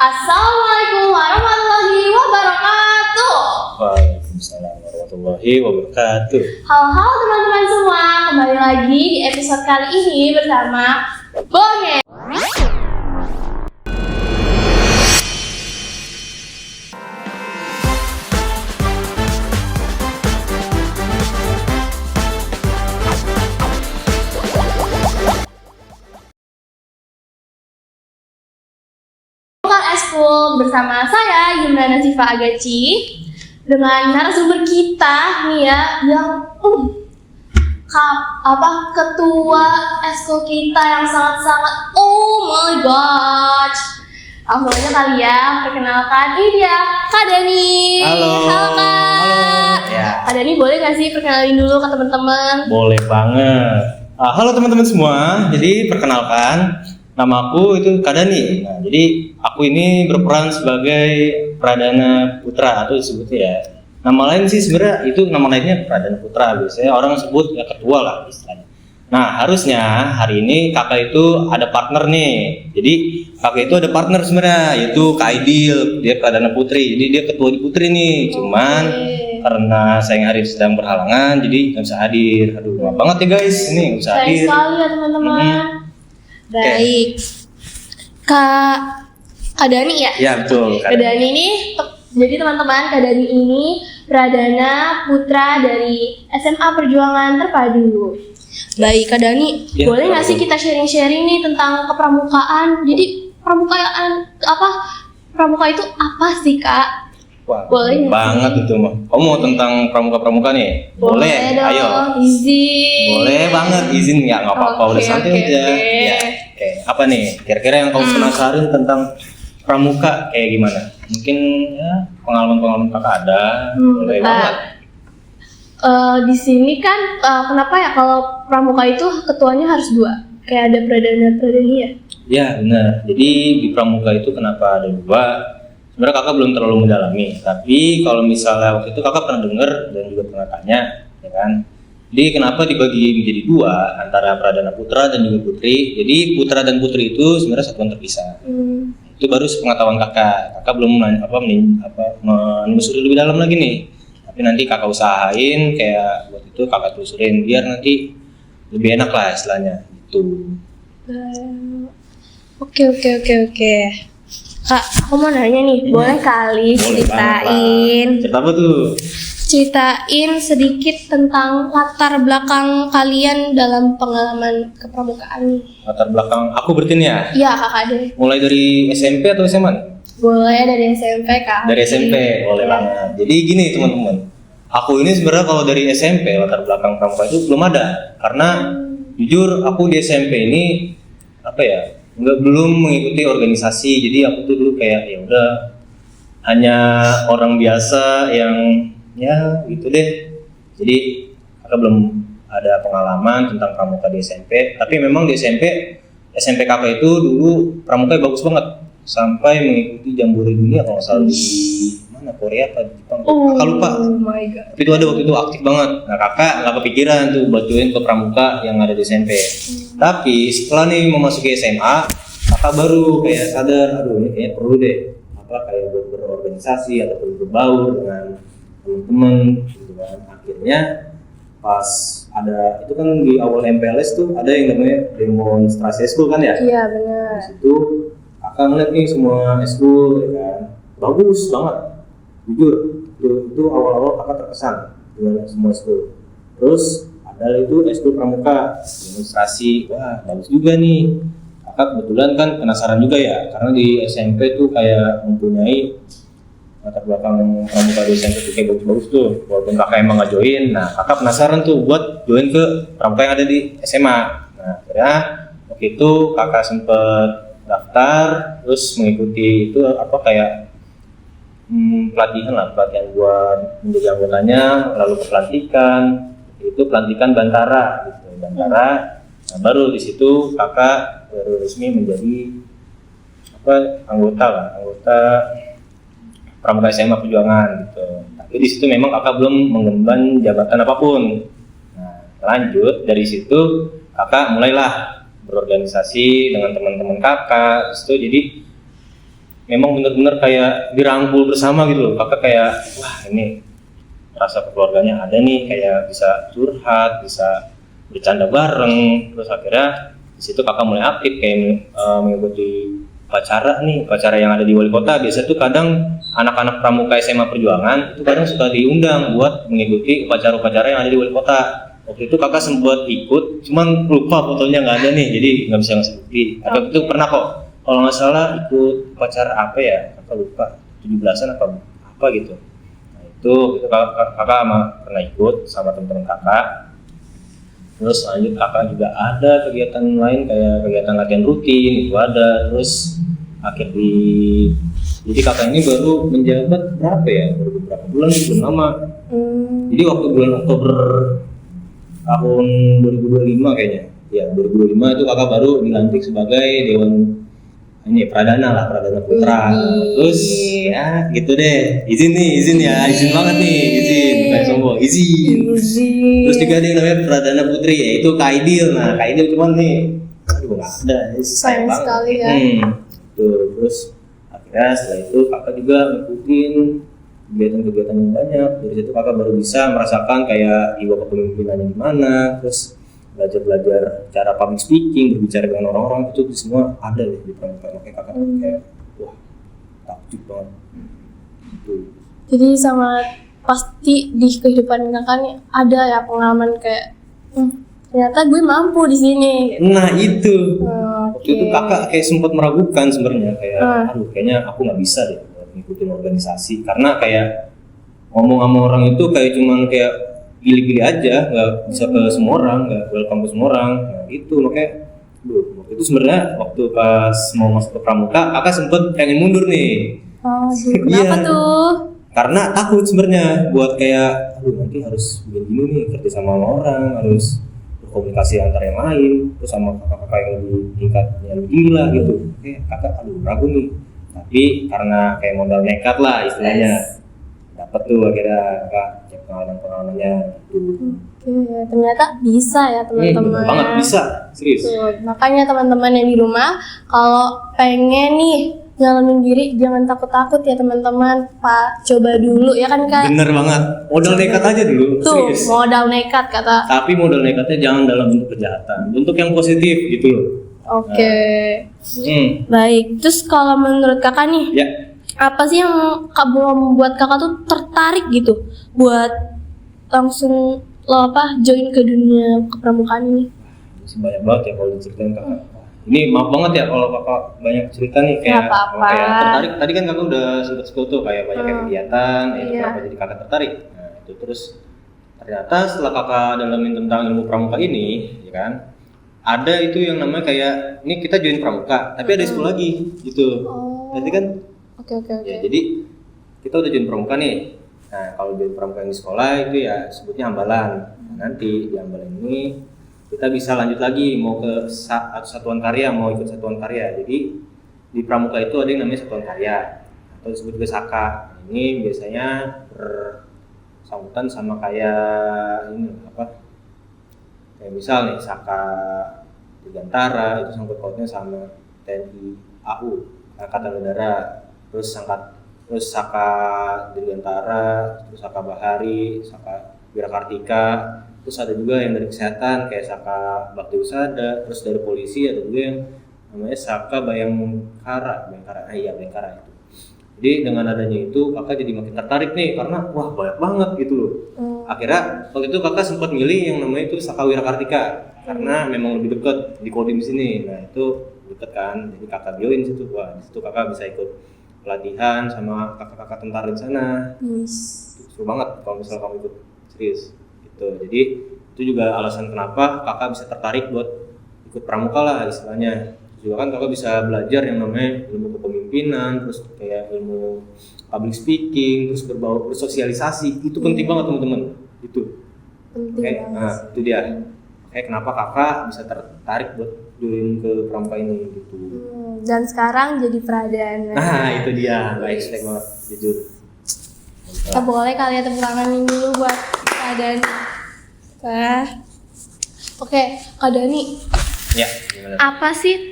Assalamualaikum warahmatullahi wabarakatuh. Waalaikumsalam warahmatullahi wabarakatuh. Halo teman-teman semua, kembali lagi di episode kali ini bersama Bonge. Eskul bersama saya Yumna Nasifa Agaci dengan narasumber kita nih ya yang ketua eskul kita yang sangat oh my god. Langsung aja kali ya, perkenalkan ini dia Kak Dani. Halo Kak. ya. Kak Dani boleh nggak sih perkenalin dulu ke teman-teman? Boleh banget. Halo teman-teman semua, jadi perkenalkan, nama aku itu Kak Dani. Nah, jadi aku ini berperan sebagai Pradana Putra atau disebutnya ya. Nama lain sih sebenarnya itu nama lainnya Pradana Putra. Biasanya orang sebut ya ketua lah istilahnya. Nah, harusnya hari ini kakak itu ada partner nih. Jadi kakak itu ada partner sebenarnya yaitu Kak Aidil, dia Pradana Putri. Jadi dia ketua di Putri nih. Cuman karena sayang hari sedang berhalangan jadi nggak bisa hadir. Aduh, maaf banget ya guys, ini nggak bisa hadir. Sayang sekali ya teman-teman. Baik. Kak Dani ya? Ya betul. Kak Dani ini, jadi teman-teman, Kak Dani ini Pradana Putra dari SMA Perjuangan Terpadu. Baik, Kak Dani, Ya, boleh nggak sih kita sharing-sharing nih tentang kepramukaan? Jadi pramuka itu apa sih, Kak? Wah, Boleh banget itu mah. Kamu mau tentang pramuka-pramuka nih? Boleh dong, ayo. izin. Boleh banget, izin ya, nggak apa-apa, udah santai aja. Ya, oke. Apa nih? Kira-kira yang kamu penasaran tentang pramuka kayak gimana? Mungkin ya pengalaman-pengalaman kakak ada. Boleh banget. Di sini kan kenapa ya kalau pramuka itu ketuanya harus dua? Kayak ada pradana ya? Ya benar. Jadi di pramuka itu kenapa ada dua? Sebenarnya kakak belum terlalu mendalami. Tapi kalau misalnya waktu itu kakak pernah dengar dan juga pernah tanya, ya kan? Jadi kenapa dibagi menjadi dua antara Pradana Putra dan juga Putri? Jadi Putra dan Putri itu sebenarnya satuan terpisah. Itu baru sepengetahuan kakak. Kakak belum menelusuri lebih dalam lagi nih. Tapi nanti kakak usahain kayak buat itu kakak telusurin biar nanti lebih enak lah istilahnya gitu. Oke. Kak, aku mau nanya nih, boleh kali ceritain Cerita apa tuh? Ceritain sedikit tentang latar belakang kalian dalam pengalaman kepramukaan nih. Latar belakang aku berarti nih ya? Iya, Kakak deh. Mulai dari SMP atau SMA nih? Boleh dari SMP, Kak. Dari SMP, boleh banget. Jadi gini teman-teman, aku ini sebenarnya kalau dari SMP latar belakang pramuka itu belum ada, karena jujur aku di SMP ini belum mengikuti organisasi. Jadi aku tuh dulu kayak ya udah hanya orang biasa yang ya gitu deh. Jadi aku belum ada pengalaman tentang pramuka di SMP. Tapi memang di SMP kakak itu dulu pramukanya bagus banget. Sampai mengikuti jambore dunia kalau nggak salah di mana, Korea atau Jepang, kakak lupa. Oh my god. Tapi itu ada waktu itu aktif banget. Nah kakak nggak kepikiran tuh buat join ke pramuka yang ada di SMP. Tapi setelah nih memasuki SMA, kakak baru kayak sadar, aduh ini kayaknya perlu deh kayak buat berorganisasi atau perlu berbaur dengan teman-teman gitu kan. Akhirnya pas ada itu kan di awal MPLS tuh ada yang namanya demonstrasi eskul kan ya? Iya benar. Di situ kakak ngeliat nih semua eskul ya kan, bagus banget. Jujur itu awal-awal kakak terkesan dengan semua eskul. Terus ada itu eskul pramuka demonstrasi, wah bagus juga nih. Kakak kebetulan kan penasaran juga ya, karena di SMP tuh kayak mempunyai latar belakang pramuka di SMP tuh kayak bagus-bagus tuh. Walaupun kakak emang nggak join, nah kakak penasaran tuh buat join ke pramuka yang ada di SMA. Nah akhirnya waktu itu kakak sempet daftar, terus mengikuti itu pelatihan buat menjadi anggotanya, lalu pelantikan, itu pelantikan Bantara gitu, Bantara. Nah baru di situ kakak baru resmi menjadi anggota pramuka SMA Perjuangan gitu. Tapi di situ memang kakak belum mengemban jabatan apapun. Nah lanjut dari situ kakak mulailah berorganisasi dengan teman-teman kakak. Terus itu jadi memang benar-benar kayak dirangkul bersama gitu loh. Kakak kayak wah ini rasa keluarganya ada nih, kayak bisa curhat, bisa bercanda bareng. Terus akhirnya di situ kakak mulai aktif kayak mengikuti upacara yang ada di wali kota. Biasa tuh kadang anak-anak pramuka SMA Perjuangan itu kadang suka diundang buat mengikuti upacara-upacara yang ada di wali kota. Waktu itu kakak sempat ikut, cuman lupa fotonya nggak ada nih, jadi nggak bisa ngasih bukti. Kakak itu pernah kok, kalau nggak salah ikut upacara apa ya, kakak lupa, 17-an apa gitu. Nah itu kakak pernah ikut sama teman-teman kakak. Terus lanjut kakak juga ada kegiatan lain kayak kegiatan latihan rutin itu ada. Terus jadi kakak ini baru menjabat berapa ya, baru beberapa bulan, belum lama. Jadi waktu bulan Oktober tahun 2025 kayaknya, ya 2025 itu kakak baru dilantik sebagai Dewan Pradana Putra. Terus ya gitu deh, izin banget nih, bukan sombong, izin. Terus juga ada yang namanya Pradana Putri, yaitu Kak Aidil. Nah Kak Aidil cuman nih, aduh nggak ada, sayang sekali ya. Tuh, terus akhirnya setelah itu kakak juga ngikutin kegiatan-kegiatan yang banyak. Dari situ kakak baru bisa merasakan kayak jiwa kepemimpinannya gimana, terus belajar cara public speaking, berbicara dengan orang-orang, itu semua ada deh di pramuka. Makanya kakak kayak wah takjub banget. Jadi sangat pasti di kehidupan kakak nih ada ya pengalaman kayak ternyata gue mampu di sini. Nah itu waktu itu kakak kayak sempat meragukan sebenarnya kayak aduh kayaknya aku nggak bisa deh ngikutin organisasi, karena kayak ngomong sama orang itu kayak cuman kayak pilih-pilih aja, nggak bisa ke semua orang, nggak welcome ke semua orang. Nah itu makanya waktu itu sebenarnya waktu pas mau masuk ke pramuka kakak sempet pengen mundur nih. Kenapa tuh? Karena takut sebenarnya buat kayak aduh nanti harus begini nih, kerja sama orang, harus berkomunikasi antar yang lain, terus sama kakak-kakak yang lebih tingkatnya lebih tinggi lah gitu. Kakak aduh ragu nih. Tapi karena kayak modal nekat lah istilahnya, dapat tuh akhirnya kakak cek pengalaman-pengalamannya. Ternyata bisa ya teman-teman. Banget bisa, serius. Makanya teman-teman yang di rumah kalau pengen nih nyalonin diri jangan takut-takut ya teman-teman. Pak coba dulu ya kan Kak. Bener banget, modal nekat aja dulu. Tuh serius. Modal nekat kata. Tapi modal nekatnya jangan dalam bentuk kejahatan, bentuk yang positif gitu loh. Oke. Baik, terus kalau menurut kakak nih, ya. Apa sih yang membuat kakak tuh tertarik gitu buat langsung join ke dunia kepramukaan ini? Banyak banget ya kalau diceritain kakak. Ini maaf banget ya kalau kakak banyak cerita nih kayak tertarik. Tadi kan kakak udah sempat sebut tuh kayak banyak kegiatan, itu kenapa jadi kakak tertarik. Nah itu terus ternyata setelah kakak dalamin tentang ilmu pramuka ini, ya kan, ada itu yang namanya kayak ini kita join pramuka, tapi ada sekolah lagi gitu. Berarti kan? Oke. Ya jadi kita udah join pramuka nih. Nah kalau join pramuka di sekolah itu ya sebutnya hambalan. Nah, nanti di hambalan ini kita bisa lanjut lagi mau ke satuan karya, mau ikut satuan karya. Jadi di pramuka itu ada yang namanya satuan karya atau disebut juga saka. Ini biasanya bersangkutan sama kayak ini apa? Kayak misal nih Saka Dirgantara itu sangkut pautnya sama TNI AU, Angkatan Udara. Terus Saka Dirgantara, terus Saka Bahari, Saka Wirakartika. Terus ada juga yang dari kesehatan kayak Saka Bakti Usada. Terus dari polisi ada juga yang namanya Saka Bayangkara itu. Jadi dengan adanya itu kakak jadi makin tertarik nih karena wah banyak banget gitu loh. Akhirnya waktu itu kakak sempat milih yang namanya itu Saka Wirakartika karena memang lebih dekat di Kodim sini. Nah itu dekat kan, jadi kakak join situ. Wah di situ kakak bisa ikut pelatihan sama kakak-kakak tentara di sana. Seru banget kalau misalnya kamu ikut serius gitu. Jadi itu juga alasan kenapa kakak bisa tertarik buat ikut pramuka lah istilahnya. Juga kan kakak bisa belajar yang namanya ilmu kepemimpinan, terus kayak ilmu public speaking, terus bersosialisasi. Itu penting banget teman-teman. Itu penting banget. Nah itu dia kayak kenapa kakak bisa tertarik buat join ke pramuka ini gitu. Dan sekarang jadi Pradana. Nah itu dia, nggak expect banget jujur. Kita boleh kali ya tepuk tangan dulu buat Kak Dani. Oke, Kak Dani. Ya, gimana? Apa sih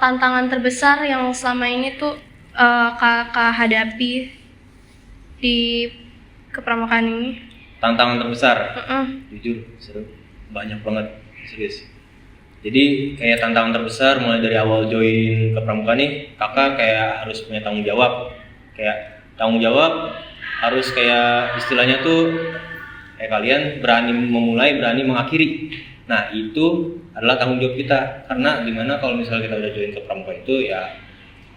tantangan terbesar yang selama ini tuh kakak hadapi di kepramukaan ini? Tantangan terbesar, jujur seru, banyak banget, serius. Jadi kayak tantangan terbesar mulai dari awal join kepramukaan nih, kakak kayak harus punya tanggung jawab. Kayak tanggung jawab harus kayak istilahnya tuh kayak kalian berani memulai, berani mengakhiri. Nah itu adalah tanggung jawab kita, karena dimana kalau misalnya kita udah join kepramukaan itu ya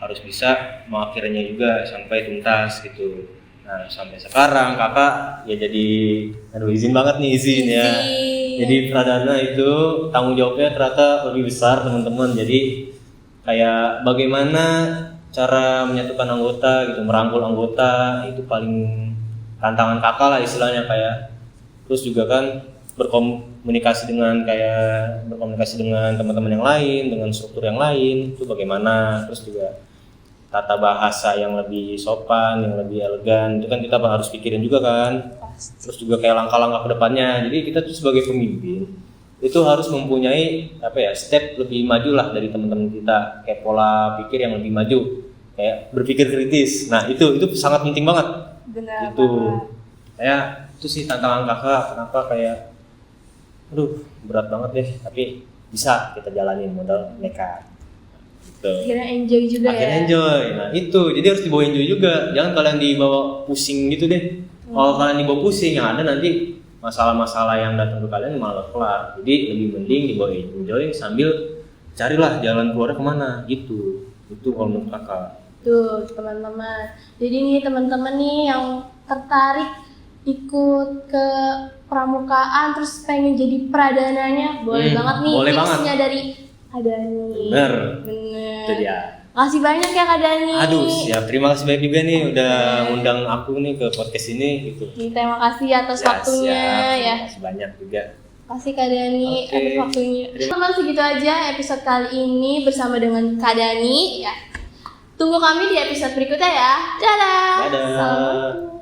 harus bisa mengakhirinya juga sampai tuntas gitu. Nah sampai sekarang kakak ya jadi, aduh izin banget nih, izin ya. Jadi pradana itu tanggung jawabnya ternyata lebih besar teman-teman. Jadi kayak bagaimana cara menyatukan anggota gitu, merangkul anggota, itu paling tantangan kakak lah istilahnya kayak. Terus juga kan berkomunikasi dengan teman-teman yang lain, dengan struktur yang lain itu bagaimana. Terus juga tata bahasa yang lebih sopan, yang lebih elegan, itu kan kita harus pikirin juga kan. Terus juga kayak langkah-langkah ke depannya. Jadi kita tuh sebagai pemimpin itu harus mempunyai step lebih maju lah dari teman-teman kita, kayak pola pikir yang lebih maju, kayak berpikir kritis. Nah itu sangat penting banget. Benar itu banget. Kayak itu sih tantangan kakak, kenapa kayak aduh berat banget deh, tapi bisa kita jalanin modal nekat gitu. Akhirnya enjoy juga. Akhirnya ya. enjoy. Nah itu jadi harus dibawa enjoy juga, jangan kalian dibawa pusing gitu deh. Kalau kalian dibawa pusing yang ada nanti masalah-masalah yang datang ke kalian malah kelar. Jadi lebih mending dibawa enjoy sambil carilah jalan keluarnya kemana gitu. Itu kalau menurut kakak. Tuh teman-teman, jadi nih teman-teman nih yang tertarik ikut ke pramukaan terus pengen jadi pradananya, boleh banget nih tipsnya dari Kak Dani. Bener. Itu dia. Makasih banyak ya Kak Dani. Aduh siap, terima kasih banyak juga nih udah ngundang aku nih ke podcast ini gitu. Terima kasih atas waktunya siap. ya. Terima kasih banyak juga. Kasih Kak Dani atas waktunya. Teman segitu aja episode kali ini bersama dengan Kak Dani ya. Tunggu kami di episode berikutnya ya. Dadah. Dadah. Assalamualaikum.